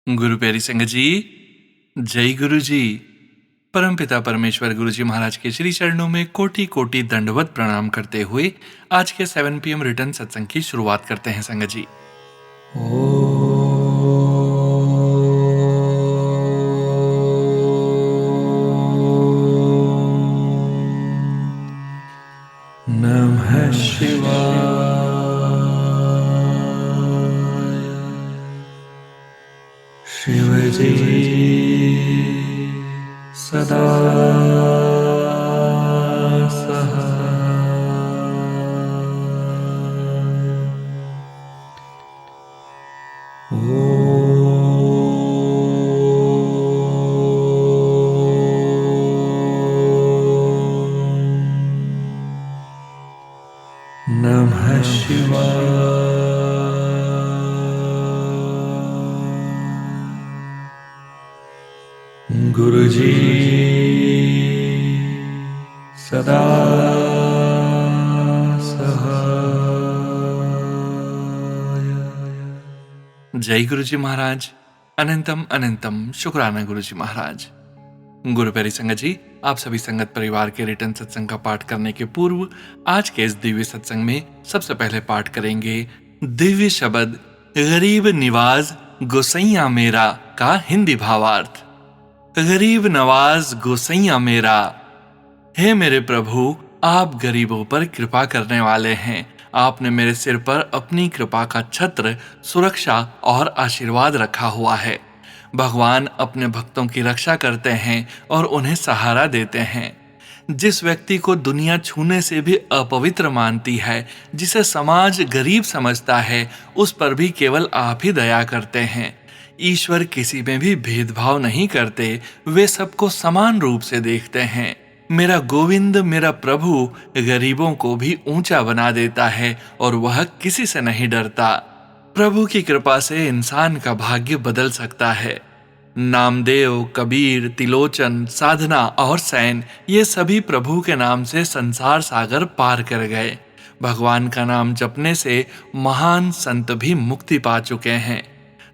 गुरु प्यारी संगत जी, जय गुरु जी। परमपिता परमेश्वर गुरु जी महाराज के श्री चरणों में कोटि कोटि दंडवत प्रणाम करते हुए आज के 7 PM रिटर्न सत्संग की शुरुआत करते हैं संगत जी। नमः शिवाय। शिव जी सदा नमः शिवाय। गुरु जी सदा सहाय। जय गुरु जी महाराज। अनंतम अनंतम शुक्राना गुरु जी महाराज। गुरु प्यारी संगत जी, आप सभी संगत परिवार के रिटर्न सत्संग का पाठ करने के पूर्व आज के इस दिव्य सत्संग में सबसे पहले पाठ करेंगे दिव्य शब्द गरीब निवाज गोसैया मेरा का हिंदी भावार्थ। गरीब नवाज गोसैया मेरा, हे मेरे प्रभु, आप गरीबों पर कृपा करने वाले हैं। आपने मेरे सिर पर अपनी कृपा का छत्र, सुरक्षा और आशीर्वाद रखा हुआ है। भगवान अपने भक्तों की रक्षा करते हैं और उन्हें सहारा देते हैं। जिस व्यक्ति को दुनिया छूने से भी अपवित्र मानती है, जिसे समाज गरीब समझता है, उस पर भी केवल आप ही दया करते हैं। ईश्वर किसी में भी भेदभाव नहीं करते, वे सबको समान रूप से देखते हैं। मेरा गोविंद, मेरा प्रभु गरीबों को भी ऊंचा बना देता है और वह किसी से नहीं डरता। प्रभु की कृपा से इंसान का भाग्य बदल सकता है। नामदेव, कबीर, तिलोचन, साधना और सैन, ये सभी प्रभु के नाम से संसार सागर पार कर गए। भगवान का नाम जपने से महान संत भी मुक्ति पा चुके हैं।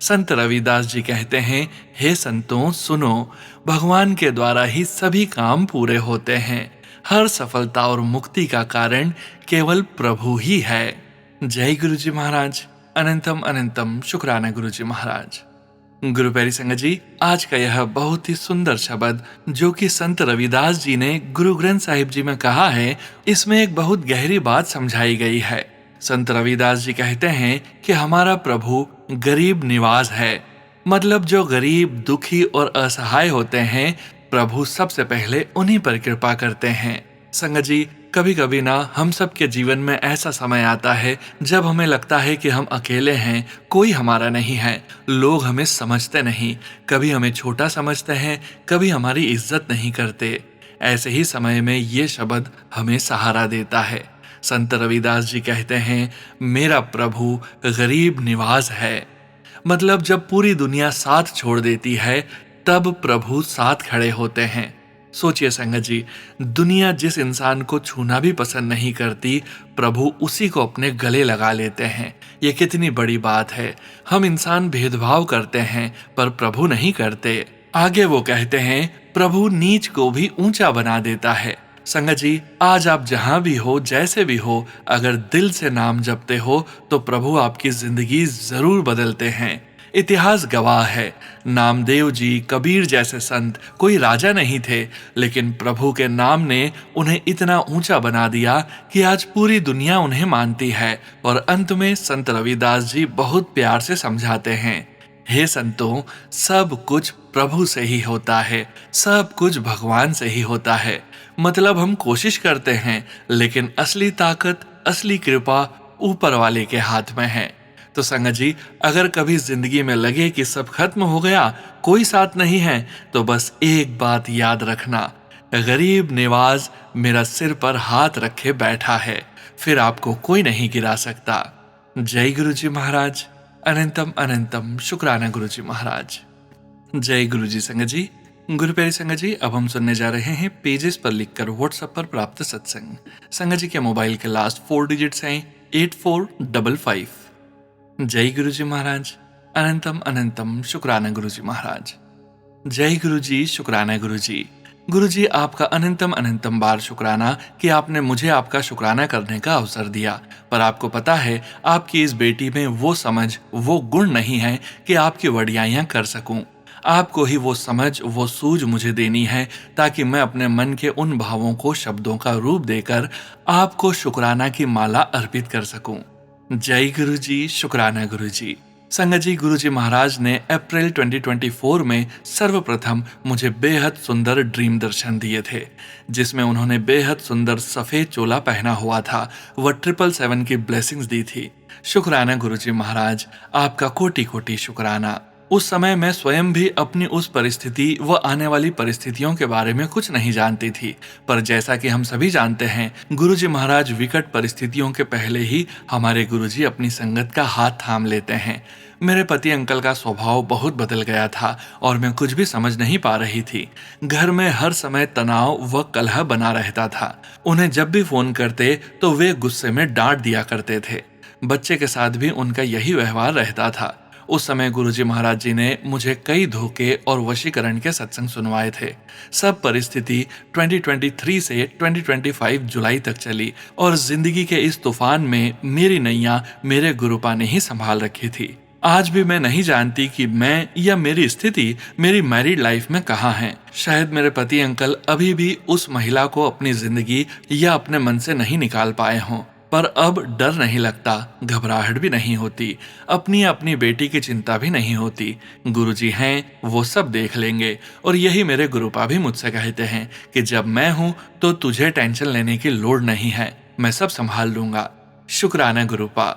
संत रविदास जी कहते हैं, हे संतों सुनो, भगवान के द्वारा ही सभी काम पूरे होते हैं। हर सफलता और मुक्ति का कारण केवल प्रभु ही है। जय गुरु जी महाराज। अनंतम अनंतम शुक्राना गुरु जी महाराज। गुरु प्यारी संगत जी, आज का यह बहुत ही सुंदर शब्द जो कि संत रविदास जी ने गुरु ग्रंथ साहिब जी में कहा है, इसमें एक बहुत गहरी बात समझाई गई है। संत रविदास जी कहते हैं कि हमारा प्रभु गरीब निवाज है। मतलब जो गरीब, दुखी और असहाय होते हैं, प्रभु सबसे पहले उन्हीं पर कृपा करते हैं। संगत जी, कभी कभी ना हम सब के जीवन में ऐसा समय आता है जब हमें लगता है कि हम अकेले हैं, कोई हमारा नहीं है, लोग हमें समझते नहीं, कभी हमें छोटा समझते हैं, कभी हमारी इज्जत नहीं करते। ऐसे ही समय में ये शब्द हमें सहारा देता है। संत रविदास जी कहते हैं, मेरा प्रभु गरीब निवाज है। मतलब जब पूरी दुनिया साथ छोड़ देती है, तब प्रभु साथ खड़े होते हैं। सोचिए संगत जी, दुनिया जिस इंसान को छूना भी पसंद नहीं करती, प्रभु उसी को अपने गले लगा लेते हैं। ये कितनी बड़ी बात है। हम इंसान भेदभाव करते हैं पर प्रभु नहीं करते। आगे वो कहते हैं, प्रभु नीच को भी ऊंचा बना देता है। संगत जी, आज आप जहां भी हो, जैसे भी हो, अगर दिल से नाम जपते हो तो प्रभु आपकी जिंदगी जरूर बदलते हैं। इतिहास गवाह है, नामदेव जी, कबीर जैसे संत कोई राजा नहीं थे, लेकिन प्रभु के नाम ने उन्हें इतना ऊंचा बना दिया कि आज पूरी दुनिया उन्हें मानती है। और अंत में संत रविदास जी बहुत प्यार से समझाते हैं, हे संतों, सब कुछ प्रभु से ही होता है, सब कुछ भगवान से ही होता है। मतलब हम कोशिश करते हैं, लेकिन असली ताकत, असली कृपा ऊपर वाले के हाथ में है। तो संगत जी, अगर कभी जिंदगी में लगे कि सब खत्म हो गया, कोई साथ नहीं है, तो बस एक बात याद रखना, गरीब निवाज मेरा सिर पर हाथ रखे बैठा है, फिर आपको कोई नहीं गिरा सकता। जय गुरु जी महाराज। अनंतम अनंतम शुक्राना गुरु जी महाराज। जय गुरु जी संगत जी। गुरु प्यारी संगत जी, अब हम सुनने जा रहे हैं पेजेस पर लिखकर व्हाट्सएप पर प्राप्त सत्संग। संगत जी के मोबाइल के लास्ट 4 डिजिट्स हैं 8455। जय गुरु जी महाराज। अनंतम अनंतम शुक्राना गुरुजी महाराज। जय गुरुजी, शुक्राना गुरुजी। गुरुजी, आपका अनंतम अनंतम बार शुक्राना कि आपने मुझे आपका शुक्राना करने का अवसर दिया। पर आपको पता है, आपकी इस बेटी में वो समझ, वो गुण नहीं है कि आपकी वडियाइयां कर सकूं। आपको ही वो समझ, वो सूझ मुझे देनी है, ताकि मैं अपने मन के उन भावों को शब्दों का रूप देकर आपको शुक्राना की माला अर्पित कर सकूं। जय गुरुजी, शुक्राना गुरुजी। संगत जी, गुरुजी महाराज ने अप्रैल 2024 में सर्वप्रथम मुझे बेहद सुंदर ड्रीम दर्शन दिए थे, जिसमें उन्होंने बेहद सुंदर सफेद चोला पहना हुआ था, वह 777 की ब्लेसिंग्स दी थी। शुक्राना गुरुजी महाराज, आपका कोटि कोटि शुक्राना। उस समय मैं स्वयं भी अपनी उस परिस्थिति व आने वाली परिस्थितियों के बारे में कुछ नहीं जानती थी, पर जैसा कि हम सभी जानते हैं, गुरुजी महाराज विकट परिस्थितियों के पहले ही हमारे गुरुजी अपनी संगत का हाथ थाम लेते हैं। मेरे पति अंकल का स्वभाव बहुत बदल गया था और मैं कुछ भी समझ नहीं पा रही थी। घर में हर समय तनाव व कलह बना रहता था। उन्हें जब भी फोन करते तो वे गुस्से में डांट दिया करते थे। बच्चे के साथ भी उनका यही व्यवहार रहता था। उस समय गुरुजी महाराज जी ने मुझे कई धोखे और वशीकरण के सत्संग सुनवाए थे। सब परिस्थिति 2023 से 2025 जुलाई तक चली और जिंदगी के इस तूफान में मेरी नैया मेरे गुरुपा ने ही संभाल रखी थी। आज भी मैं नहीं जानती कि मैं या मेरी स्थिति मेरी मैरिड लाइफ में कहाँ है। शायद मेरे पति अंकल अभी भी उस महिला को अपनी जिंदगी या अपने मन से नहीं निकाल पाए हों, पर अब डर नहीं लगता, घबराहट भी नहीं होती, अपनी अपनी बेटी की चिंता भी नहीं होती। गुरुजी हैं, वो सब देख लेंगे। और यही मेरे गुरुपा भी मुझसे कहते हैं कि जब मैं हूं तो तुझे टेंशन लेने की लोड़ नहीं है, मैं सब संभाल लूंगा। शुक्राना गुरुपा।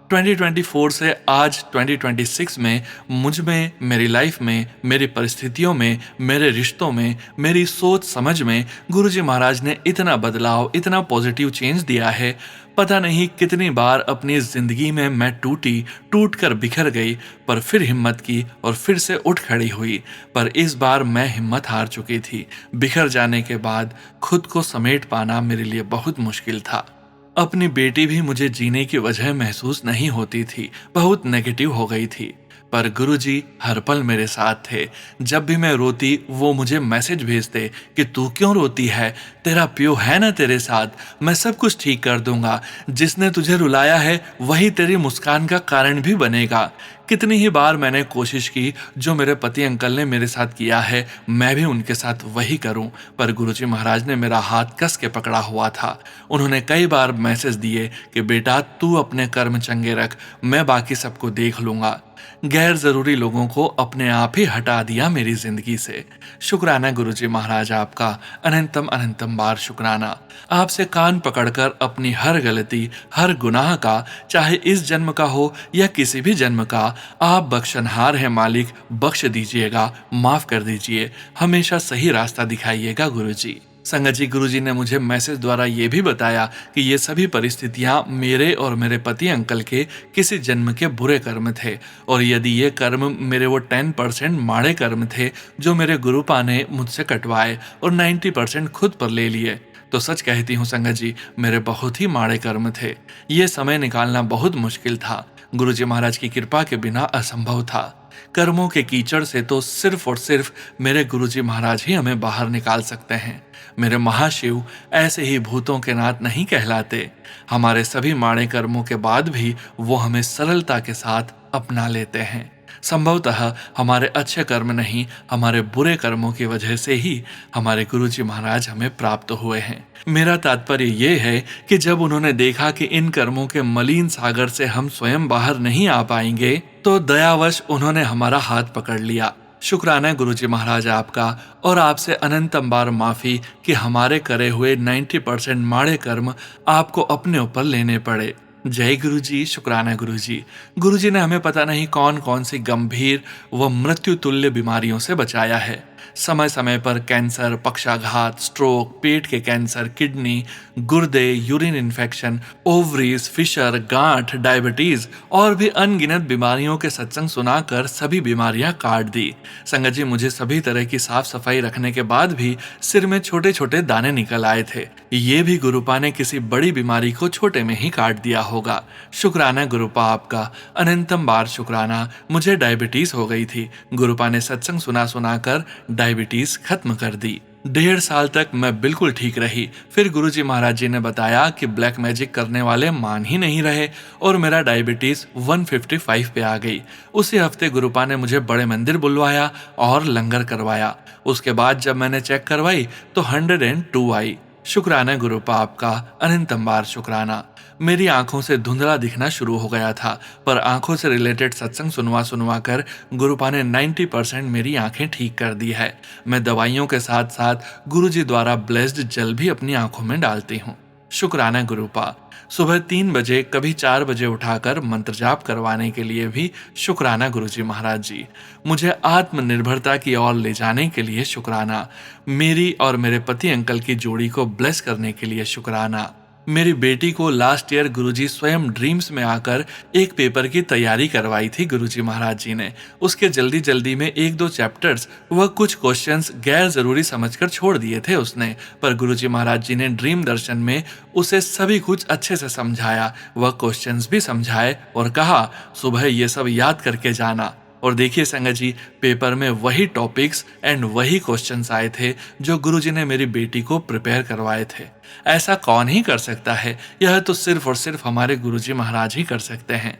2024 से आज 2026 में मुझ में, मेरी लाइफ में, मेरी परिस्थितियों में, मेरे रिश्तों में, मेरी सोच समझ में गुरुजी महाराज ने इतना बदलाव, इतना पॉजिटिव चेंज दिया है। पता नहीं कितनी बार अपनी जिंदगी में मैं टूट कर बिखर गई, पर फिर हिम्मत की और फिर से उठ खड़ी हुई। पर इस बार मैं हिम्मत हार चुकी थी। बिखर जाने के बाद खुद को समेट पाना मेरे लिए बहुत मुश्किल था। अपनी बेटी भी मुझे जीने की वजह महसूस नहीं होती थी, बहुत नेगेटिव हो गई थी। पर गुरुजी हर पल मेरे साथ थे। जब भी मैं रोती वो मुझे मैसेज भेजते कि तू क्यों रोती है, तेरा प्यो है ना तेरे साथ, मैं सब कुछ ठीक कर दूंगा। जिसने तुझे रुलाया है वही तेरी मुस्कान का कारण भी बनेगा। कितनी ही बार मैंने कोशिश की जो मेरे पति अंकल ने मेरे साथ किया है मैं भी उनके साथ वही करूं, पर गुरुजी महाराज ने मेरा हाथ कस के पकड़ा हुआ था। उन्होंने कई बार मैसेज दिए कि बेटा तू अपने कर्म चंगे रख, मैं बाकी सबको देख लूंगा। गैर जरूरी लोगों को अपने आप ही हटा दिया मेरी जिंदगी से। शुक्राना गुरुजी महाराज, आपका अनंतम अनंतम बार शुक्राना। आपसे कान पकड़कर अपनी हर गलती, हर गुनाह का, चाहे इस जन्म का हो या किसी भी जन्म का, आप बख्शनहार हैं मालिक, बख्श दीजिएगा, माफ कर दीजिए, हमेशा सही रास्ता दिखाइएगा गुरुजी। संगत जी, गुरुजी ने मुझे मैसेज द्वारा ये भी बताया कि ये सभी परिस्थितियां मेरे और मेरे पति अंकल के किसी जन्म के बुरे कर्म थे, और यदि ये कर्म मेरे वो 10% माड़े कर्म थे जो मेरे गुरुपा ने मुझसे कटवाए और 90% खुद पर ले लिए, तो सच कहती हूँ संगत जी, मेरे बहुत ही माड़े कर्म थे। ये समय निकालना बहुत मुश्किल था। गुरुजी महाराज की कृपा के बिना असंभव था। कर्मों के कीचड़ से तो सिर्फ और सिर्फ मेरे गुरुजी महाराज ही हमें बाहर निकाल सकते हैं। मेरे महाशिव ऐसे ही भूतों के नाथ नहीं कहलाते। हमारे सभी माड़े कर्मों के बाद भी वो हमें सरलता के साथ अपना लेते हैं। संभवतः हमारे अच्छे कर्म नहीं, हमारे बुरे कर्मों की वजह से ही हमारे गुरुजी महाराज हमें प्राप्त हुए हैं। मेरा तात्पर्य ये है कि जब उन्होंने देखा कि इन कर्मों के मलिन सागर से हम स्वयं बाहर नहीं आ पाएंगे, तो दयावश उन्होंने हमारा हाथ पकड़ लिया। शुक्राना गुरुजी महाराज आपका, और आपसे अनंतम बार माफी कि हमारे करे हुए 90% माड़े कर्म आपको अपने ऊपर लेने पड़े। जय गुरुजी, शुक्राना गुरुजी। गुरुजी ने हमें पता नहीं कौन कौन सी गंभीर व मृत्यु तुल्य बीमारियों से बचाया है। समय समय पर कैंसर, पक्षाघात, स्ट्रोक, पेट के कैंसर, किडनी, गुर्दे, यूरिन इन्फेक्शन, ओवरीज, फिशर, गांठ, डायबिटीज और भी अनगिनत बीमारियों के सत्संग सुनाकर सभी बीमारियां काट दी। संगत जी, मुझे सभी तरह की साफ सफाई रखने के बाद भी सिर में छोटे छोटे दाने निकल आए थे। ये भी गुरुपा ने किसी बड़ी बीमारी को छोटे में ही काट दिया होगा। शुक्राना गुरुपा आपका, अनंतम बार शुक्राना। मुझे डायबिटीज हो गई थी, गुरुपा ने सत्संग सुना सुनाकर डायबिटीज खत्म कर दी। 1.5 साल तक मैं बिल्कुल ठीक रही। फिर गुरुजी महाराज जी ने बताया कि ब्लैक मैजिक करने वाले मान ही नहीं रहे और मेरा डायबिटीज 155 पे आ गई। उसी हफ्ते गुरुपा ने मुझे बड़े मंदिर बुलवाया और लंगर करवाया। उसके बाद जब मैंने चेक करवाई तो 102 आई। शुक्राना गुरुपा आपका, अनंतम बार शुक्राना। मेरी आंखों से धुंधला दिखना शुरू हो गया था, पर आंखों से रिलेटेड सत्संग सुनवा सुनवा कर गुरुपा ने 90% मेरी आंखें ठीक कर दी है। मैं दवाइयों के साथ साथ गुरुजी द्वारा ब्लेस्ड जल भी अपनी आंखों में डालती हूँ। शुक्राना गुरुपा। सुबह 3 बजे, कभी 4 बजे उठाकर मंत्र जाप करवाने के लिए भी शुक्राना गुरुजी महाराज जी। मुझे आत्मनिर्भरता की ओर ले जाने के लिए शुक्राना। मेरी और मेरे पति अंकल की जोड़ी को ब्लेस करने के लिए शुक्राना। मेरी बेटी को लास्ट ईयर गुरुजी स्वयं ड्रीम्स में आकर एक पेपर की तैयारी करवाई थी गुरुजी महाराज जी ने। उसके जल्दी जल्दी में 1-2 चैप्टर्स व कुछ क्वेश्चंस गैर जरूरी समझकर छोड़ दिए थे उसने, पर गुरुजी महाराज जी ने ड्रीम दर्शन में उसे सभी कुछ अच्छे से समझाया, वह क्वेश्चंस भी समझाए और कहा सुबह ये सब याद करके जाना। और देखिए संगत जी, पेपर में वही टॉपिक्स एंड वही क्वेश्चंस आए थे जो गुरुजी ने मेरी बेटी को प्रिपेयर करवाए थे। ऐसा कौन ही कर सकता है, यह तो सिर्फ और सिर्फ हमारे गुरुजी महाराज ही कर सकते हैं।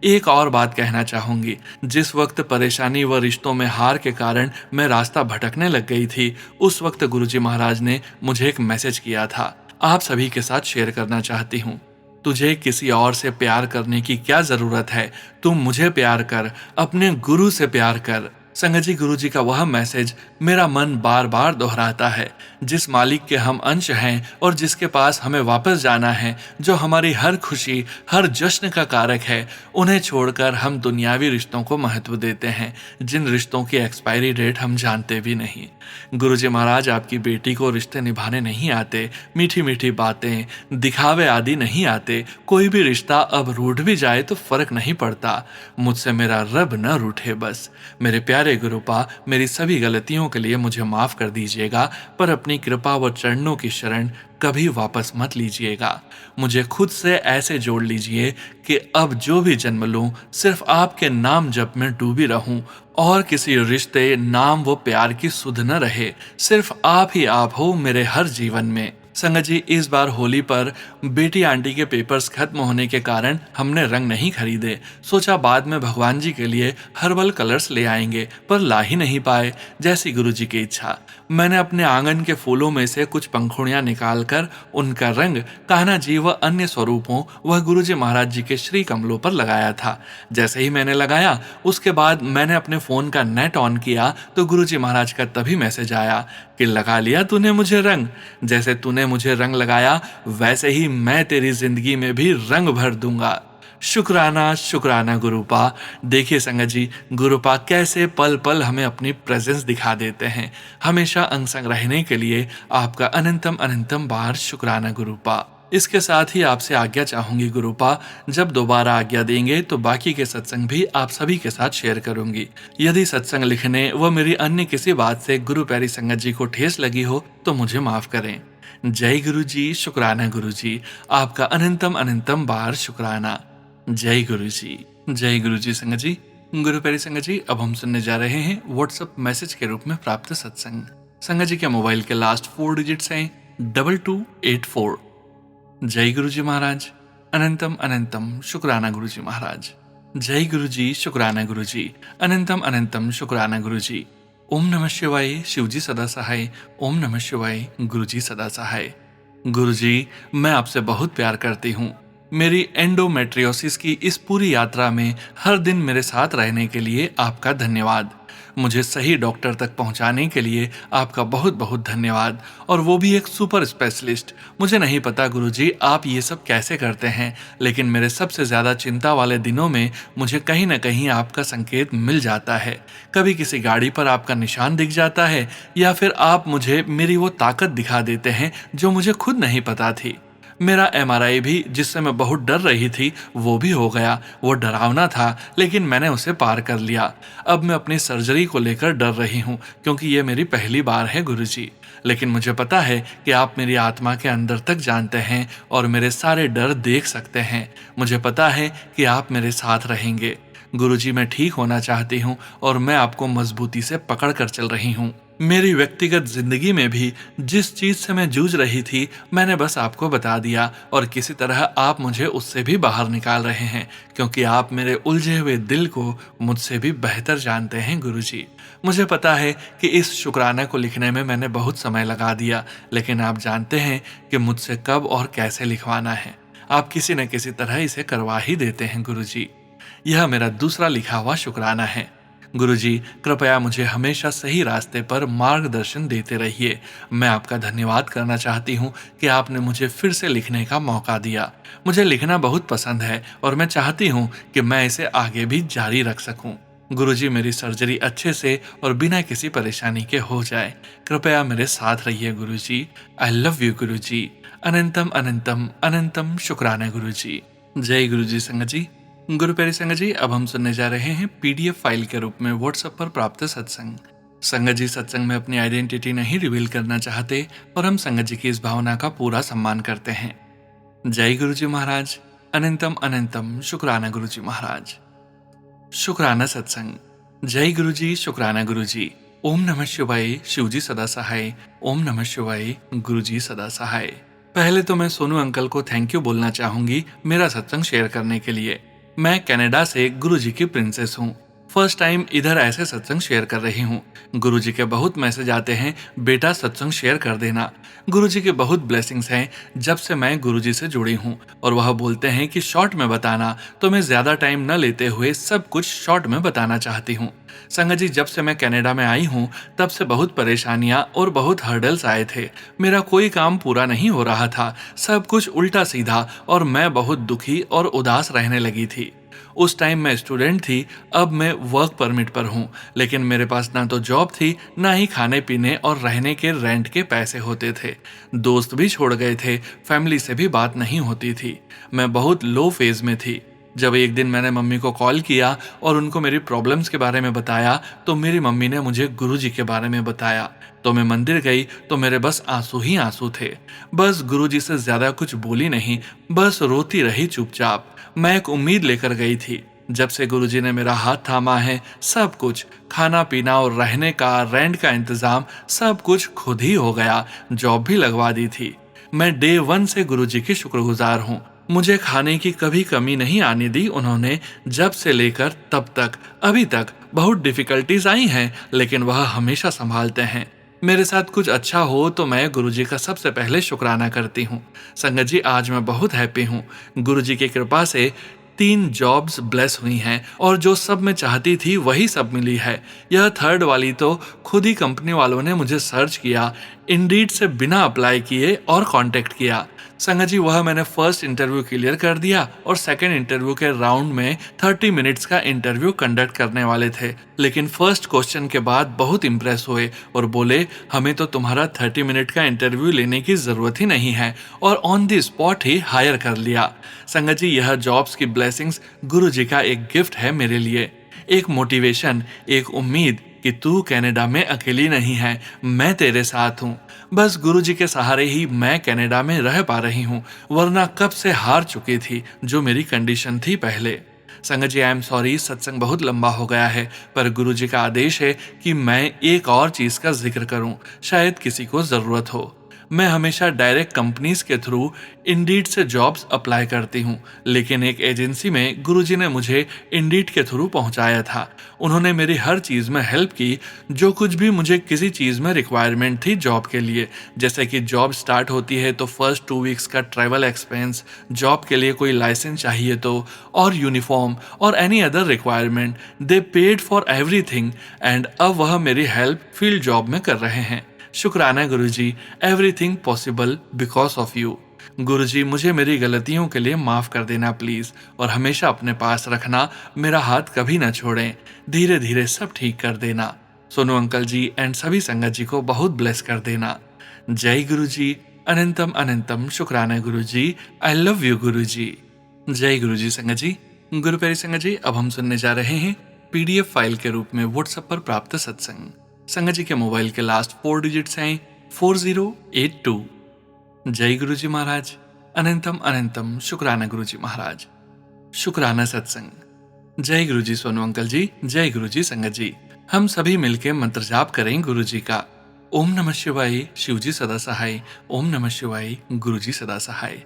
एक और बात कहना चाहूंगी, जिस वक्त परेशानी व रिश्तों में हार के कारण मैं रास्ता भटकने लग गई थी, उस वक्त गुरुजी महाराज ने मुझे एक मैसेज किया था, आप सभी के साथ शेयर करना चाहती हूँ। तुझे किसी और से प्यार करने की क्या जरूरत है, तुम मुझे प्यार कर, अपने गुरु से प्यार कर। संगत जी, गुरु जी का वह मैसेज मेरा मन बार बार दोहराता है। जिस मालिक के हम अंश हैं और जिसके पास हमें वापस जाना है, जो हमारी हर खुशी, हर जश्न का कारक है, उन्हें छोड़कर हम दुनियावी रिश्तों को महत्व देते हैं, जिन रिश्तों की एक्सपायरी डेट हम जानते भी नहीं। गुरुजी महाराज, आपकी बेटी को रिश्ते निभाने नहीं आते, मीठी मीठी बातें, दिखावे आदि नहीं आते। कोई भी रिश्ता अब रूठ भी जाए तो फर्क नहीं पड़ता, मुझसे मेरा रब न रूठे बस। मेरे प्यारे गुरुपा, मेरी सभी गलतियों के लिए मुझे माफ कर दीजिएगा, पर अपनी कृपा व चरणों की शरण कभी वापस मत लीजिएगा। मुझे खुद से ऐसे जोड़ लीजिए कि अब जो भी जन्म लूं, सिर्फ आपके नाम जप में डूबी रहूं और किसी रिश्ते, नाम व प्यार की सुध न रहे। सिर्फ आप ही आप हो मेरे हर जीवन में। संगत जी, इस बार होली पर बेटी आंटी के पेपर्स खत्म होने के कारण हमने रंग नहीं खरीदे। सोचा बाद में भगवान जी के लिए हर्बल कलर्स ले आएंगे, पर ला ही नहीं पाए, जैसी गुरुजी की इच्छा। मैंने अपने आंगन के फूलों में से कुछ पंखुड़ियां निकालकर उनका रंग कान्हा जी व अन्य स्वरूपों वह गुरुजी महाराज जी के श्री कमलों पर लगाया था। जैसे ही मैंने लगाया, उसके बाद मैंने अपने फोन का नेट ऑन किया तो गुरुजी महाराज का तभी मैसेज आया कि लगा लिया तूने मुझे रंग। जैसे तूने मुझे रंग लगाया, वैसे ही मैं तेरी जिंदगी में भी रंग भर दूंगा। शुक्राना शुक्राना गुरुपा। देखिए संगत जी, गुरुपा कैसे पल पल हमें अपनी प्रेजेंस दिखा देते हैं। हमेशा अंग संग रहने के लिए आपका अनंतम अनंतम बार शुक्राना गुरुपा। इसके साथ ही आपसे आज्ञा चाहूंगी गुरुपा, जब दोबारा आज्ञा देंगे तो बाकी के सत्संग भी आप सभी के साथ शेयर करूंगी। यदि सत्संग लिखने व मेरी अन्य किसी बात से गुरु प्यारी संगत जी को ठेस लगी हो तो मुझे माफ करें। जय गुरु जी, शुक्राना गुरु जी, आपका अनंतम अनंतम बार शुक्राना। जय गुरु जी, जय गुरु जी। संगत जी, गुरु प्यारी संगत जी, अब हम सुनने जा रहे हैं व्हाट्सएप मैसेज के रूप में प्राप्त सत्संग। संगत जी के मोबाइल के लास्ट 4 डिजिट्स हैं 2284। जय गुरु जी महाराज, अनंतम अनंतम शुक्राना गुरु जी महाराज। जय गुरु जी, शुक्राना गुरु जी, अनंतम अनंतम शुक्राना गुरु जी। ओम नमः शिवाय, शिव जी सदा सहाय। ओम नमः शिवाय, गुरु जी सदा सहाय। गुरु जी, मैं आपसे बहुत प्यार करती हूँ। मेरी एंडोमेट्रियोसिस की इस पूरी यात्रा में हर दिन मेरे साथ रहने के लिए आपका धन्यवाद। मुझे सही डॉक्टर तक पहुंचाने के लिए आपका बहुत बहुत धन्यवाद, और वो भी एक सुपर स्पेशलिस्ट। मुझे नहीं पता गुरुजी आप ये सब कैसे करते हैं, लेकिन मेरे सबसे ज़्यादा चिंता वाले दिनों में मुझे कहीं ना कहीं आपका संकेत मिल जाता है। कभी किसी गाड़ी पर आपका निशान दिख जाता है, या फिर आप मुझे मेरी वो ताकत दिखा देते हैं जो मुझे खुद नहीं पता थी। मेरा एमआरआई भी, जिससे मैं बहुत डर रही थी, वो भी हो गया। वो डरावना था, लेकिन मैंने उसे पार कर लिया। अब मैं अपनी सर्जरी को लेकर डर रही हूँ, क्योंकि ये मेरी पहली बार है गुरुजी। लेकिन मुझे पता है कि आप मेरी आत्मा के अंदर तक जानते हैं और मेरे सारे डर देख सकते हैं। मुझे पता है कि आप मेरे साथ रहेंगे। गुरुजी, मैं ठीक होना चाहती हूँ और मैं आपको मजबूती से पकड़ कर चल रही हूँ। मेरी व्यक्तिगत जिंदगी में भी जिस चीज से मैं जूझ रही थी, मैंने बस आपको बता दिया, और किसी तरह आप मुझे उससे भी बाहर निकाल रहे हैं, क्योंकि आप मेरे उलझे हुए दिल को मुझसे भी बेहतर जानते हैं गुरुजी। मुझे पता है कि इस शुक्राना को लिखने में मैंने बहुत समय लगा दिया, लेकिन आप जानते हैं कि मुझसे कब और कैसे लिखवाना है। आप किसी न किसी तरह इसे करवा ही देते हैं गुरुजी। यह मेरा दूसरा लिखा हुआ शुक्राना है। गुरुजी, कृपया मुझे हमेशा सही रास्ते पर मार्गदर्शन देते रहिए। मैं आपका धन्यवाद करना चाहती हूँ कि आपने मुझे फिर से लिखने का मौका दिया। मुझे लिखना बहुत पसंद है और मैं चाहती हूँ कि मैं इसे आगे भी जारी रख सकूँ। गुरुजी, मेरी सर्जरी अच्छे से और बिना किसी परेशानी के हो जाए। कृपया मेरे साथ रहिए गुरुजी। आई लव यू गुरुजी। अनंतम अनंतम अनंतम शुक्राना गुरुजी। जय गुरुजी संगत जी। गुरु प्यारे संगत जी, अब हम सुनने जा रहे हैं पीडीएफ फाइल के रूप में व्हाट्सएप पर प्राप्त सत्संग। संगत जी सत्संग में अपनी आइडेंटिटी नहीं रिवील करना चाहते, और हम संगत जी की इस भावना का पूरा सम्मान करते हैं। जय गुरु जी महाराज। अनंतम अनंतम शुक्राना गुरु जी महाराज। शुक्राना सत्संग। जय गुरु जी, शुक्राना गुरु जी। ओम नमः शिवाय, शिव जी सदा सहाय। ओम नमः शिवाय, गुरु जी सदा सहाय। पहले तो मैं सोनू अंकल को थैंक यू बोलना चाहूंगी मेरा सत्संग शेयर करने के लिए। मैं कनाडा से गुरुजी की प्रिंसेस हूँ। फर्स्ट टाइम इधर ऐसे सत्संग शेयर कर रही हूँ। गुरुजी के बहुत मैसेज आते हैं, बेटा सत्संग शेयर कर देना। गुरुजी के बहुत ब्लेसिंग्स हैं जब से मैं गुरुजी से जुड़ी हूँ, और वह बोलते हैं कि शॉर्ट में बताना, तो मैं ज़्यादा टाइम न लेते हुए सब कुछ शॉर्ट में बताना चाहती हूँ। संगत जी, जब से मैं कनाडा में आई हूँ तब से बहुत परेशानियाँ और बहुत हर्डल्स आए थे। मेरा कोई काम पूरा नहीं हो रहा था, सब कुछ उल्टा सीधा, और मैं बहुत दुखी और उदास रहने लगी थी। उस टाइम मैं स्टूडेंट थी, अब मैं वर्क परमिट पर हूँ, लेकिन मेरे पास ना तो जॉब थी, ना ही खाने पीने और रहने के रेंट के पैसे होते थे। दोस्त भी छोड़ गए थे, फैमिली से भी बात नहीं होती थी। मैं बहुत लो फेज में थी। जब एक दिन मैंने मम्मी को कॉल किया और उनको मेरी प्रॉब्लम्स के बारे में बताया, तो मेरी मम्मी ने मुझे गुरुजी के बारे में बताया। तो मैं मंदिर गई तो मेरे बस आंसू ही आंसू थे। बस गुरुजी से ज्यादा कुछ बोली नहीं, बस रोती रही चुपचाप। मैं एक उम्मीद लेकर गई थी। जब से गुरुजी ने मेरा हाथ थामा है, सब कुछ, खाना पीना और रहने का, रेंट का इंतजाम, सब कुछ खुद ही हो गया। जॉब भी लगवा दी थी। मैं डे 1 से गुरुजी की शुक्रगुजार हूँ। मुझे खाने की कभी कमी नहीं आने दी उन्होंने। जब से लेकर तब तक, अभी तक बहुत डिफिकल्टीज आई हैं, लेकिन वह हमेशा संभालते हैं। मेरे साथ कुछ अच्छा हो तो मैं गुरुजी का सबसे पहले शुक्राना करती हूँ। संगत जी, आज मैं बहुत हैप्पी हूँ। गुरुजी की कृपा से 3 जॉब्स ब्लेस हुई हैं, और जो सब मैं चाहती थी वही सब मिली है। यह थर्ड वाली तो खुद ही कंपनी वालों ने मुझे सर्च किया, इंडीड से बिना अप्लाई किए, और कांटेक्ट किया। संगत जी, वह मैंने फर्स्ट इंटरव्यू क्लियर कर दिया, और सेकंड इंटरव्यू के राउंड में 30 मिनट्स का इंटरव्यू कंडक्ट करने वाले थे, लेकिन फर्स्ट क्वेश्चन के बाद बहुत इंप्रेस हुए और बोले, हमें तो तुम्हारा 30 मिनट का इंटरव्यू लेने की जरूरत ही नहीं है, और ऑन द स्पॉट ही हायर कर लिया। संगत जी, यह जॉब्स की ब्लेसिंग्स गुरु जी का एक गिफ्ट है मेरे लिए, एक मोटिवेशन, एक उम्मीद कि तू कनाडा में अकेली नहीं है, मैं तेरे साथ हूँ। बस गुरुजी के सहारे ही मैं कनाडा में रह पा रही हूँ, वरना कब से हार चुकी थी, जो मेरी कंडीशन थी पहले। संगत जी, आई एम सॉरी, सत्संग बहुत लंबा हो गया है, पर गुरुजी का आदेश है कि मैं एक और चीज का जिक्र करूं, शायद किसी को जरूरत हो। मैं हमेशा डायरेक्ट कंपनीज के थ्रू इंडीड से जॉब्स अप्लाई करती हूँ, लेकिन एक एजेंसी में गुरुजी ने मुझे इंडीड के थ्रू पहुंचाया था। उन्होंने मेरी हर चीज़ में हेल्प की, जो कुछ भी मुझे किसी चीज़ में रिक्वायरमेंट थी जॉब के लिए, जैसे कि जॉब स्टार्ट होती है तो फर्स्ट 2 वीक्स का ट्रैवल एक्सपेंस, जॉब के लिए कोई लाइसेंस चाहिए तो, और यूनिफॉर्म और any other requirement. They paid for everything and अब वह मेरी हेल्प फील्ड जॉब में कर रहे हैं। शुक्राना गुरुजी, everything possible because of you. गुरुजी, मुझे मेरी गलतियों के लिए माफ कर देना प्लीज, और हमेशा अपने पास रखना, मेरा हाथ कभी ना छोड़ें। धीरे धीरे सब ठीक कर देना। सोनू अंकल जी एंड सभी संगत जी को बहुत ब्लेस कर देना। जय गुरुजी, अनंतम अनंतम शुक्राना गुरुजी, आई लव यू गुरुजी। जय गुरुजी संगत जी। गुरु प्यारी संगत जी, अब हम सुनने जा रहे हैं पीडीएफ फाइल के रूप में व्हाट्सएप पर प्राप्त सत्संग। संगत जी के मोबाइल के लास्ट 4 डिजिट्स हैं 4082। जय गुरुजी महाराज, अनंतम अनंतम शुक्राना गुरुजी महाराज। शुक्राना सत्संग। जय गुरुजी सोनू अंकल जी, जय गुरुजी संगत जी। हम सभी मिलकर मंत्र जाप करें गुरुजी का। ओम नमः शिवाय, शिवजी सदा सहाय। ओम नमः शिवाय, गुरुजी सदा सहाय।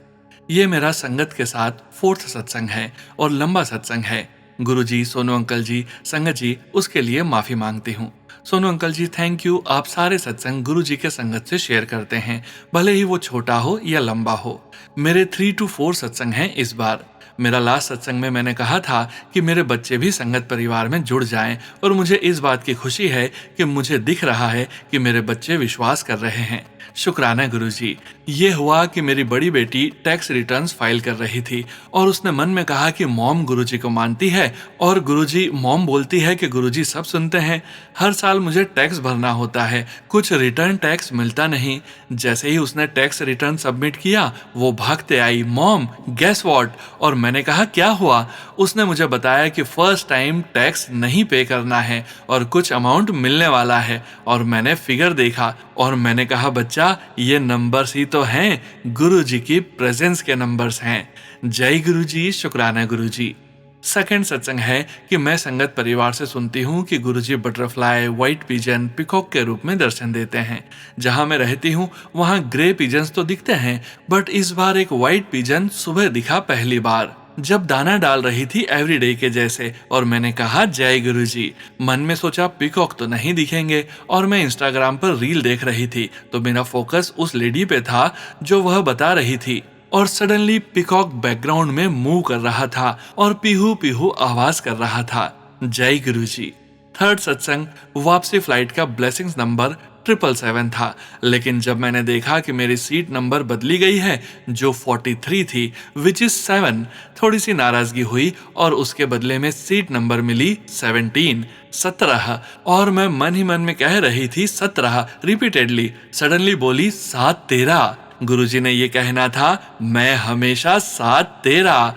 ये मेरा संगत के साथ 4th सत्संग है और लंबा सत्संग है। गुरुजी, सोनू अंकल जी, संगत जी, उसके लिए माफी मांगती हूँ। Sonu uncle ji, thank you. आप सारे सत्संग गुरुजी के संगत से शेयर करते हैं, भले ही वो छोटा हो या लंबा हो। मेरे 3 to 4 सत्संग हैं इस बार। मेरा लास्ट सत्संग में मैंने कहा था कि मेरे बच्चे भी संगत परिवार में जुड़ जाएं, और मुझे इस बात की खुशी है कि मुझे दिख रहा है कि मेरे बच्चे विश्वास कर रहे हैं। शुक्राना गुरुजी। ये हुआ कि मेरी बड़ी बेटी टैक्स रिटर्न्स फाइल कर रही थी और उसने मन में कहा कि मॉम गुरुजी को मानती है, और गुरुजी, मॉम बोलती है कि गुरुजी सब सुनते हैं। हर साल मुझे टैक्स भरना होता है, कुछ रिटर्न टैक्स मिलता नहीं। जैसे ही उसने टैक्स रिटर्न सबमिट किया, वो भागते आई, मॉम गेस व्हाट। और मैंने कहा क्या हुआ? उसने मुझे बताया कि फर्स्ट टाइम टैक्स नहीं पे करना है और कुछ अमाउंट मिलने वाला है। और मैंने फिगर देखा और मैंने कहा, बच्चा ये नंबर्स ही तो हैं, गुरुजी की प्रेजेंस के नंबर्स हैं। जय गुरुजी, शुक्राना गुरुजी। सेकंड सत्संग है कि मैं संगत परिवार से सुनती हूँ कि गुरुजी बटरफ्लाई, व्हाइट पिजन, पिकॉक के रूप में दर्शन देते हैं। जहाँ मैं रहती हूँ वहाँ ग्रे पिजन्स तो दिखते हैं, बट इस बार एक व्हाइट पिजन सुबह दिखा पहली बार, जब दाना डाल रही थी एवरीडे के जैसे। और मैंने कहा जय गुरुजी। मन में सोचा पिकॉक तो नहीं दिखेंगे, और मैं इंस्टाग्राम पर रील देख रही थी तो मेरा फोकस उस लेडी पे था जो वह बता रही थी, और सडनली पिकॉक बैकग्राउंड में मूव कर रहा था और पीहू पीहू आवाज कर रहा था। जय गुरुजी। थर्ड सत्संग वापसी फ्लाइट का ब्लेसिंग्स नंबर 777 था, लेकिन जब मैंने देखा कि मेरी सीट नंबर बदली गई है जो 43 थी विच इज 7, थोड़ी सी नाराजगी हुई और उसके बदले में सीट नंबर मिली 17। और मैं मन ही मन में कह रही थी 17 रिपीटेडली। सडनली बोली 7-13। गुरुजी ने ये कहना था, मैं हमेशा 7-13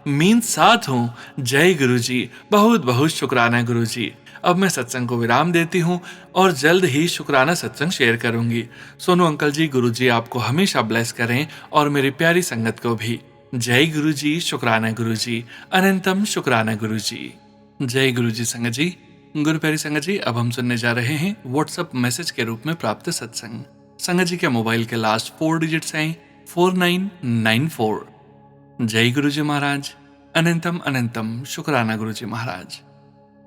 मीन 7 हूँ। जय गुरुजी, बहुत बहुत शुक्राना गुरुजी। अब मैं सत्संग को विराम देती हूँ और जल्द ही शुक्राना सत्संग शेयर करूंगी। सोनू अंकल जी, गुरुजी आपको हमेशा ब्लेस करें और मेरी प्यारी संगत को भी। जय गुरुजी, शुक्राना गुरुजी, अनंतम शुक्राना गुरुजी। जय गुरुजी संगत जी। गुरु प्यारी संगत जी, अब हम सुनने जा रहे हैं व्हाट्सएप मैसेज के रूप में प्राप्त सत्संग। संगत जी के मोबाइल के लास्ट 4 डिजिट्स हैं 4994। जय गुरुजी महाराज, अनंतम अनंतम शुक्राना गुरुजी महाराज।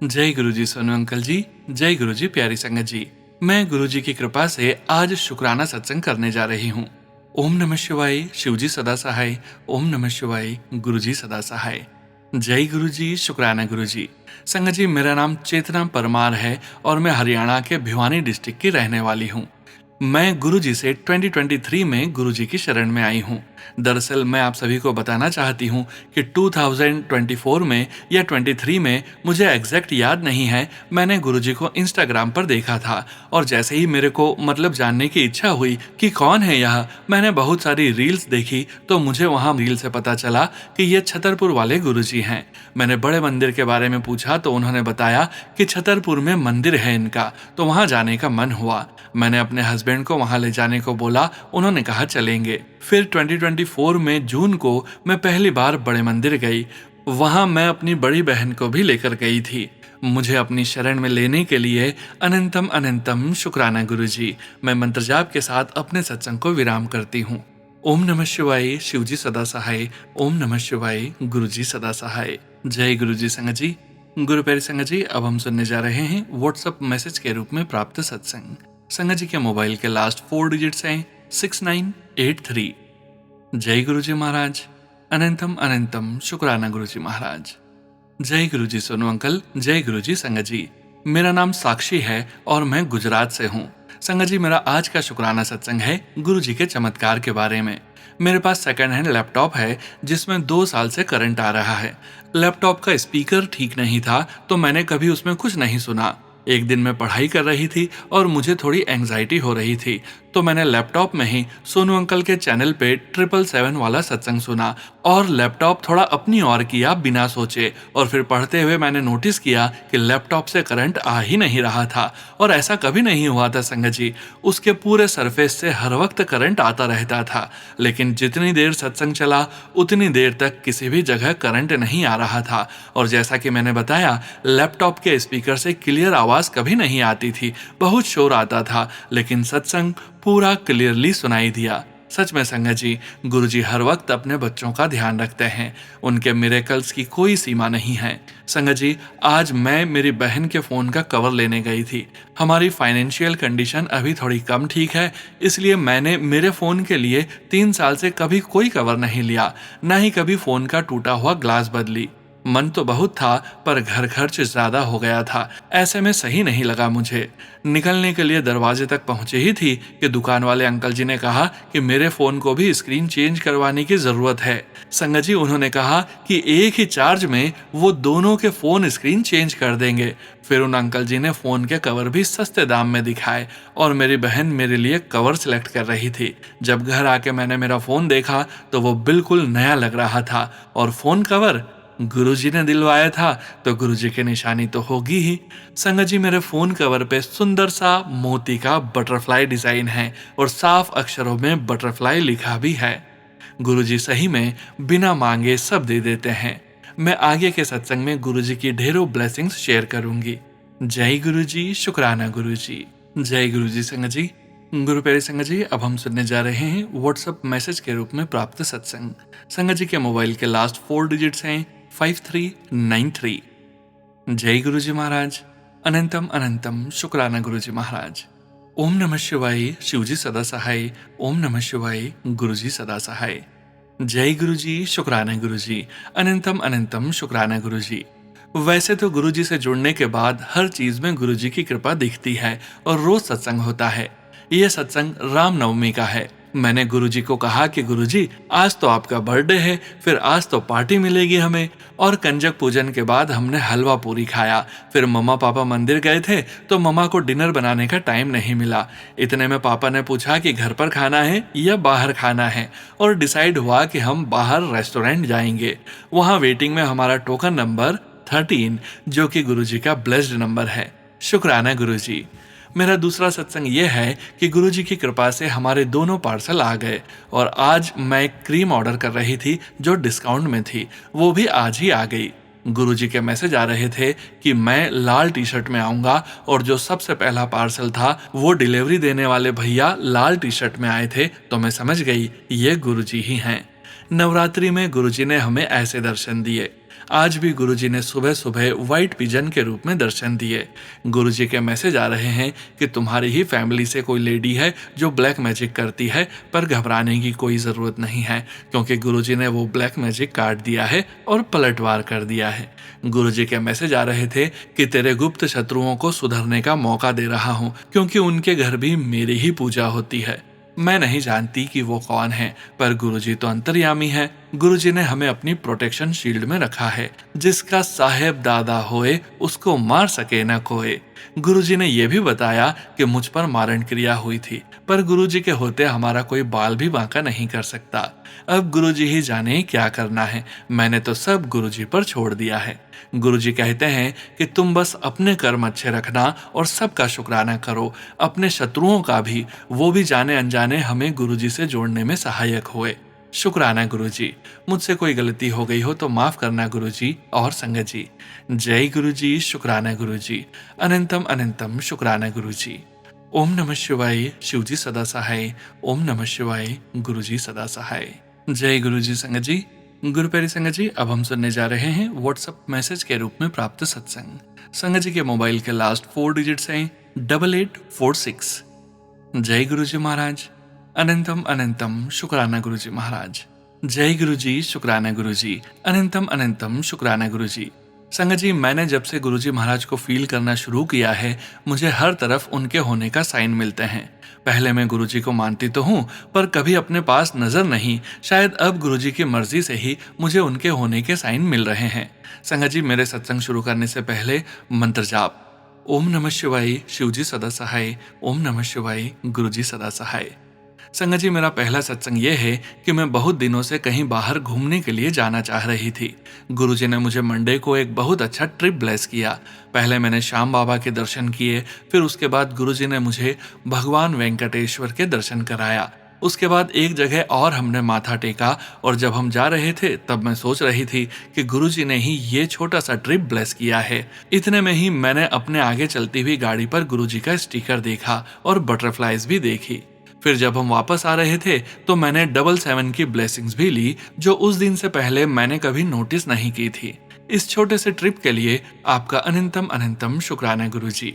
जय गुरुजी सोनू अंकल जी, जय गुरुजी प्यारी संगत जी। मैं गुरुजी की कृपा से आज शुक्राना सत्संग करने जा रही हूँ। ओम नमः शिवाय, शिवजी सदा सहाय। ओम नमः शिवाय, गुरुजी सदा सहाय। जय गुरुजी, शुक्राना गुरुजी। संगत जी, मेरा नाम चेतना परमार है और मैं हरियाणा के भिवानी डिस्ट्रिक्ट की रहने वाली हूँ। मैं गुरुजी से 2023 में गुरुजी की शरण में आई हूँ। दरअसल मैं आप सभी को बताना चाहती हूँ कि 2024 में या 23 में, मुझे एग्जैक्ट याद नहीं है, मैंने गुरुजी को इंस्टाग्राम पर देखा था और जैसे ही मेरे को मतलब जानने की इच्छा हुई कि कौन है यह, मैंने बहुत सारी रील्स देखी तो मुझे वहाँ रील से पता चला कि ये छतरपुर वाले गुरुजी हैं। मैंने बड़े मंदिर के बारे में पूछा तो उन्होंने बताया कि छतरपुर में मंदिर है इनका, तो वहाँ जाने का मन हुआ। मैंने अपने हस्बैंड को वहां ले जाने को बोला, उन्होंने कहा चलेंगे। फिर 2024 में जून को मैं पहली बार बड़े मंदिर गई। वहां मैं अपनी बड़ी बहन को भी लेकर गई थी। मुझे अपनी शरण में लेने के लिए अनंतम अनंतम शुक्राना गुरुजी। मैं मंत्र जाप के साथ अपने सत्संग को विराम करती हूँ। ओम नमः शिवाय, शिवजी सदा सहाय। ओम नमः शिवाय, गुरुजी सदा सहाय। जय गुरुजी संगत जी। गुरु प्यारे संगत जी, अब हम सुनने जा रहे हैं व्हाट्सएप मैसेज के रूप में प्राप्त सत्संग। संगत जी के मोबाइल के लास्ट 4 डिजिट्स हैं 6983। जय गुरुजी महाराज। अनंतम अनंतम शुक्राना गुरुजी महाराज। जय गुरुजी सोनू अंकल। जय गुरुजी संगत जी। मेरा नाम साक्षी है और मैं गुजरात से हूँ। संगत जी, मेरा आज का शुक्राना सत्संग है गुरुजी के चमत्कार के बारे में। मेरे पास सेकंड हैंड लैपटॉप है जिसमें 2 साल से करंट आ रहा है। लैपटॉप का स्पीकर ठीक नहीं था तो मैंने कभी उसमें कुछ नहीं सुना। एक दिन मैं पढ़ाई कर रही थी और मुझे थोड़ी एंग्जाइटी हो रही थी, तो मैंने लैपटॉप में ही सोनू अंकल के चैनल पे 777 वाला सत्संग सुना और लैपटॉप थोड़ा अपनी ओर किया बिना सोचे। और फिर पढ़ते हुए मैंने नोटिस किया कि लैपटॉप से करंट आ ही नहीं रहा था। और ऐसा कभी नहीं हुआ था संगत जी, उसके पूरे सरफेस से हर वक्त करंट आता रहता था। लेकिन जितनी देर सत्संग चला उतनी देर तक किसी भी जगह करंट नहीं आ रहा था। और जैसा कि मैंने बताया, लैपटॉप के स्पीकर से क्लियर आवाज कभी नहीं आती थी, बहुत शोर आता था, लेकिन सत्संग पूरा क्लियरली सुनाई दिया। सच में संगत जी, गुरुजी हर वक्त अपने बच्चों का ध्यान रखते हैं। उनके मिरेकल्स की कोई सीमा नहीं है। संगत जी, आज मैं मेरी बहन के फोन का कवर लेने गई थी। हमारी फाइनेंशियल कंडीशन अभी थोड़ी कम ठीक है, इसलिए मैंने मेरे फोन के लिए 3 साल से कभी कोई कवर नहीं लिया, न ही कभी फोन का टूटा हुआ ग्लास बदली। मन तो बहुत था पर घर खर्च ज्यादा हो गया था, ऐसे में सही नहीं लगा मुझे। निकलने के लिए दरवाजे तक पहुंचे ही थी कि दुकान वाले अंकल जी ने कहा कि मेरे फोन को भी स्क्रीन चेंज करवाने की जरूरत है। संगत जी, उन्होंने कहा कि एक ही चार्ज में वो दोनों के फोन स्क्रीन चेंज कर देंगे। फिर उन अंकल जी ने फोन के कवर भी सस्ते दाम में दिखाए और मेरी बहन मेरे लिए कवर सिलेक्ट कर रही थी। जब घर आके मैंने मेरा फोन देखा तो वो बिल्कुल नया लग रहा था और फोन कवर गुरुजी ने दिलवाया था तो गुरुजी की निशानी तो होगी ही। संगत जी, मेरे फोन कवर पे सुंदर सा मोती का बटरफ्लाई डिजाइन है और साफ अक्षरों में बटरफ्लाई लिखा भी है। गुरुजी सही में बिना मांगे सब दे देते हैं। मैं आगे के सत्संग में गुरुजी की ढेरों ब्लेसिंग्स शेयर करूंगी। जय गुरुजी, शुक्राना गुरुजी। जय गुरुजी संगत जी। गुरु प्यारे संगत जी, अब हम सुनने जा रहे हैं व्हाट्सएप मैसेज के रूप में प्राप्त सत्संग। संगत जी के मोबाइल के लास्ट 4 डिजिट्स हैं 5393। जय गुरुजी महाराज। अनंतम अनंतम शुक्राना गुरुजी महाराज। ओम नमः शिवाय, शिवजी सदा सहाय। ओम नमः शिवाय, गुरुजी सदा सहाय। जय गुरुजी, शुक्राना गुरुजी। अनंतम अनंतम शुक्राना गुरुजी। वैसे तो गुरुजी से जुड़ने के बाद हर चीज में गुरुजी की कृपा दिखती है और रोज सत्संग होता है। यह सत्संग रामनवमी का है। मैंने गुरुजी को कहा कि गुरुजी, आज तो आपका बर्थडे है, फिर आज तो पार्टी मिलेगी हमें। और कंजक पूजन के बाद हमने हलवा पूरी खाया। फिर मम्मा पापा मंदिर गए थे तो मम्मा को डिनर बनाने का टाइम नहीं मिला। इतने में पापा ने पूछा कि घर पर खाना है या बाहर खाना है, और डिसाइड हुआ कि हम बाहर रेस्टोरेंट जाएंगे। वहाँ वेटिंग में हमारा टोकन नंबर 13, जो कि गुरुजी का ब्लेस्ड नंबर है। शुक्राना गुरुजी। मेरा दूसरा सत्संग यह है कि गुरुजी की कृपा से हमारे दोनों पार्सल आ गए और आज मैं एक क्रीम ऑर्डर कर रही थी जो डिस्काउंट में थी, वो भी आज ही आ गई। गुरुजी के मैसेज आ रहे थे कि मैं लाल टी शर्ट में आऊंगा और जो सबसे पहला पार्सल था वो डिलीवरी देने वाले भैया लाल टी शर्ट में आए थे, तो मैं समझ गई ये गुरुजी ही हैं। नवरात्रि में गुरुजी ने हमें ऐसे दर्शन दिए। आज भी गुरुजी ने सुबह सुबह व्हाइट पिजन के रूप में दर्शन दिए। गुरुजी के मैसेज आ रहे हैं कि तुम्हारी ही फैमिली से कोई लेडी है जो ब्लैक मैजिक करती है, पर घबराने की कोई ज़रूरत नहीं है क्योंकि गुरुजी ने वो ब्लैक मैजिक काट दिया है और पलटवार कर दिया है। गुरुजी के मैसेज आ रहे थे कि तेरे गुप्त शत्रुओं को सुधरने का मौका दे रहा हूँ क्योंकि उनके घर भी मेरी ही पूजा होती है। मैं नहीं जानती कि वो कौन है, पर गुरुजी तो अंतर्यामी है। गुरुजी ने हमें अपनी प्रोटेक्शन शील्ड में रखा है। जिसका साहेब दादा होए उसको मार सके न कोई। गुरुजी ने यह भी बताया कि मुझ पर मारण क्रिया हुई थी, पर गुरुजी के होते हमारा कोई बाल भी बांका नहीं कर सकता। अब गुरुजी ही जाने क्या करना है, मैंने तो सब गुरुजी पर छोड़ दिया है। गुरुजी कहते हैं कि तुम बस अपने कर्म अच्छे रखना और सबका शुक्राना करो, अपने शत्रुओं का भी, वो भी जाने अनजाने हमें गुरुजी से जोड़ने में सहायक हुए। शुक्राना गुरुजी। मुझसे कोई गलती हो गई हो तो माफ करना गुरुजी और संगत जी। जय गुरुजी, शुक्राना गुरुजी। अनंतम अनंतम शुक्राना गुरुजी। ओम नमः शिवाय, शिवजी सदा सहाय। ओम नमः शिवाय, गुरुजी सदा सहाय। जय गुरुजी संगत जी। गुरु प्यारी संगत जी, अब हम सुनने जा रहे हैं व्हाट्सएप मैसेज के रूप में प्राप्त सत्संग। संगत जी के मोबाइल के लास्ट 4 डिजिट्स हैं 8846। जय गुरुजी महाराज। अनंतम अनंतम शुक्राना गुरुजी महाराज। जय गुरुजी, शुक्राना गुरुजी। अनंतम अनंतम शुक्राना गुरुजी। संगत जी, मैंने जब से गुरुजी महाराज को फील करना शुरू किया है, मुझे हर तरफ उनके होने का साइन मिलते हैं। पहले मैं गुरुजी को मानती तो हूँ, पर कभी अपने पास नजर नहीं। शायद अब गुरुजी की मर्जी से ही मुझे उनके होने के साइन मिल रहे हैं। संगत जी, मेरे सत्संग शुरू करने से पहले मंत्र जाप। ओम नमः शिवाय, शिवजी सदा सहाय। ओम नमः शिवाय, गुरुजी सदा सहाय। संगत जी, मेरा पहला सत्संग ये है कि मैं बहुत दिनों से कहीं बाहर घूमने के लिए जाना चाह रही थी। गुरुजी ने मुझे मंडे को एक बहुत अच्छा ट्रिप ब्लेस किया। पहले मैंने श्याम बाबा के दर्शन किए, फिर उसके बाद गुरुजी ने मुझे भगवान वेंकटेश्वर के दर्शन कराया। उसके बाद एक जगह और हमने माथा टेका, और जब हम जा रहे थे तब मैं सोच रही थी कि गुरुजी ने ही ये छोटा सा ट्रिप ब्लेस किया है। इतने में ही मैंने अपने आगे चलती हुई गाड़ी पर गुरुजी का स्टिकर देखा और बटरफ्लाइज भी देखी। फिर जब हम वापस आ रहे थे तो मैंने 777 की ब्लेसिंग्स भी ली, जो उस दिन से पहले मैंने कभी नोटिस नहीं की थी। इस छोटे से ट्रिप के लिए आपका अनंतम अनंतम शुक्राना गुरुजी।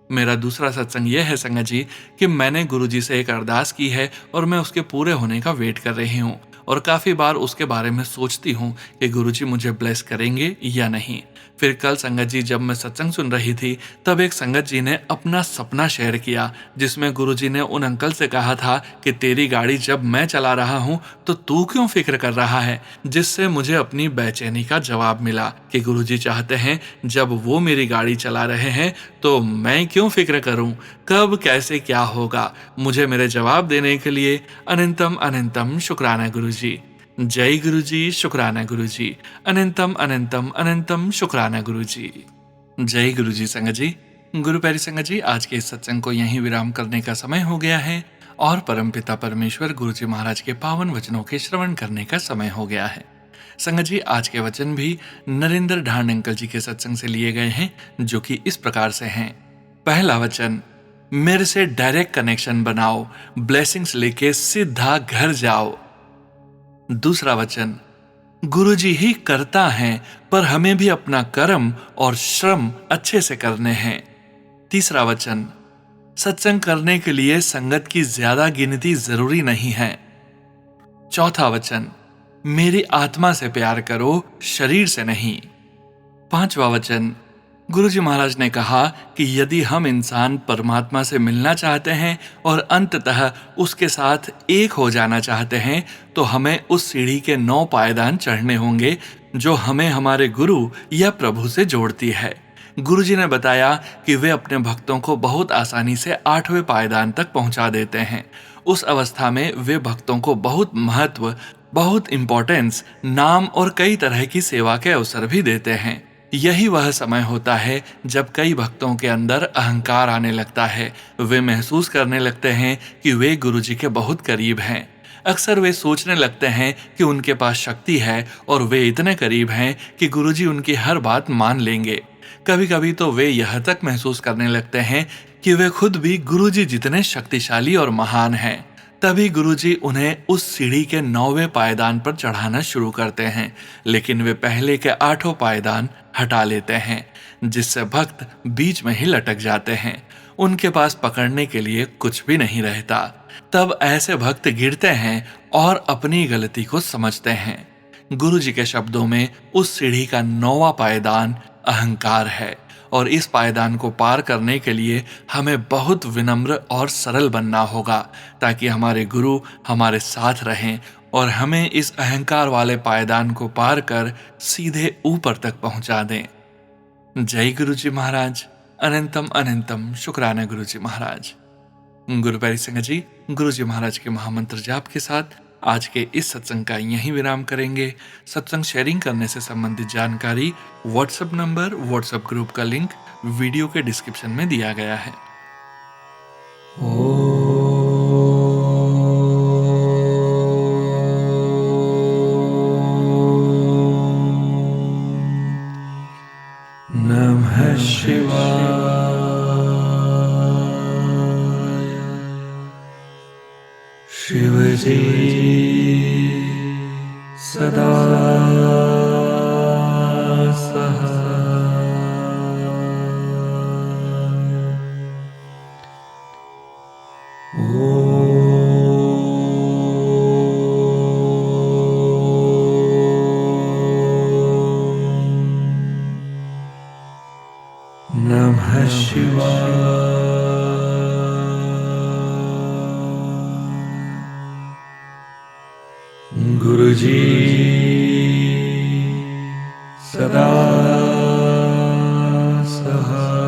मेरा दूसरा सत्संग यह है संगत जी कि मैंने गुरुजी से एक अरदास की है और मैं उसके पूरे होने का वेट कर रही हूँ, और काफी बार उसके बारे में सोचती हूँ कि गुरुजी मुझे ब्लेस करेंगे या नहीं। फिर कल संगत जी जब मैं सत्संग सुन रही थी, तब एक संगत जी ने अपना सपना शेयर किया, जिसमें गुरुजी ने उन अंकल से कहा था कि तेरी गाड़ी जब मैं चला रहा हूँ तो तू क्यों फिक्र कर रहा है। जिससे मुझे अपनी बेचैनी का जवाब मिला कि गुरुजी चाहते हैं जब वो मेरी गाड़ी चला रहे हैं तो मैं क्यों फिक्र करूं, कब कैसे क्या होगा। मुझे मेरे जवाब देने के लिए अनंतम अनंतम शुक्राना गुरुजी। जय गुरुजी, शुक्राना गुरुजी। अनंतम अनंतम अनंतम शुक्राना गुरुजी। जय गुरुजी संगत जी। गुरु प्यारी संगत जी, आज के इस सत्संग को यहीं विराम करने का समय हो गया है और परमपिता परमेश्वर गुरुजी महाराज के पावन वचनों के श्रवण करने का समय हो गया है। संगत जी, आज के वचन भी नरेंद्र ढांड अंकल जी के सत्संग से लिए गए हैं, जो कि इस प्रकार से हैं। पहला वचन, मेरे से डायरेक्ट कनेक्शन बनाओ, ब्लेसिंग्स लेके सीधा घर जाओ। दूसरा वचन, गुरुजी ही करता है, पर हमें भी अपना कर्म और श्रम अच्छे से करने हैं। तीसरा वचन, सत्संग करने के लिए संगत की ज्यादा गिनती जरूरी नहीं है। चौथा वचन, मेरी आत्मा से प्यार करो, शरीर से नहीं। पांचवा वचन, गुरुजी महाराज ने कहा कि यदि हम इंसान परमात्मा से मिलना चाहते हैं और अंततः उसके साथ एक हो जाना चाहते हैं, तो हमें उस सीढ़ी के 9 पायदान चढ़ने होंगे जो हमें हमारे गुरु या प्रभु से जोड़ती है। गुरुजी ने बताया कि वे अपने भक्तों को बहुत आसानी से 8वें पायदान तक पहुंचा देते हैं। उस अवस्था में वे भक्तों को बहुत महत्व, बहुत इंपॉर्टेंस, नाम और कई तरह की सेवा के अवसर भी देते हैं। यही वह समय होता है जब कई भक्तों के अंदर अहंकार आने लगता है। वे महसूस करने लगते हैं कि वे गुरुजी के बहुत करीब हैं। अक्सर वे सोचने लगते हैं कि उनके पास शक्ति है और वे इतने करीब हैं कि गुरुजी उनकी हर बात मान लेंगे। कभी कभी तो वे यह तक महसूस करने लगते हैं कि वे खुद भी गुरुजी जितने शक्तिशाली और महान हैं। तभी गुरुजी उन्हें उस सीढ़ी के 9वें पायदान पर चढ़ाना शुरू करते हैं, लेकिन वे पहले के 8 पायदान हटा लेते हैं, जिससे भक्त बीच में ही लटक जाते हैं। उनके पास पकड़ने के लिए कुछ भी नहीं रहता। तब ऐसे भक्त गिरते हैं और अपनी गलती को समझते हैं। गुरुजी के शब्दों में उस सीढ़ी का 9वां पायदान अहंकार है, और इस पायदान को पार करने के लिए हमें बहुत विनम्र और सरल बनना होगा, ताकि हमारे गुरु हमारे साथ रहें और हमें इस अहंकार वाले पायदान को पार कर सीधे ऊपर तक पहुंचा दें। जय गुरुजी महाराज। अनंतम अनंतम शुक्राना गुरुजी महाराज। गुरु प्यारी संगत जी, गुरुजी महाराज के महामंत्र जाप के साथ आज के इस सत्संग का यहीं विराम करेंगे। सत्संग शेयरिंग करने से संबंधित जानकारी, व्हाट्सएप नंबर, व्हाट्सएप ग्रुप का लिंक वीडियो के डिस्क्रिप्शन में दिया गया है। शिवजी सदा नमः शिवाय। गुरुजी सदा सहाय।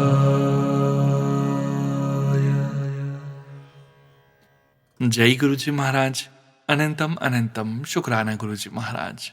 जय गुरुजी महाराज। अनंतम अनंतम शुक्राना गुरुजी महाराज।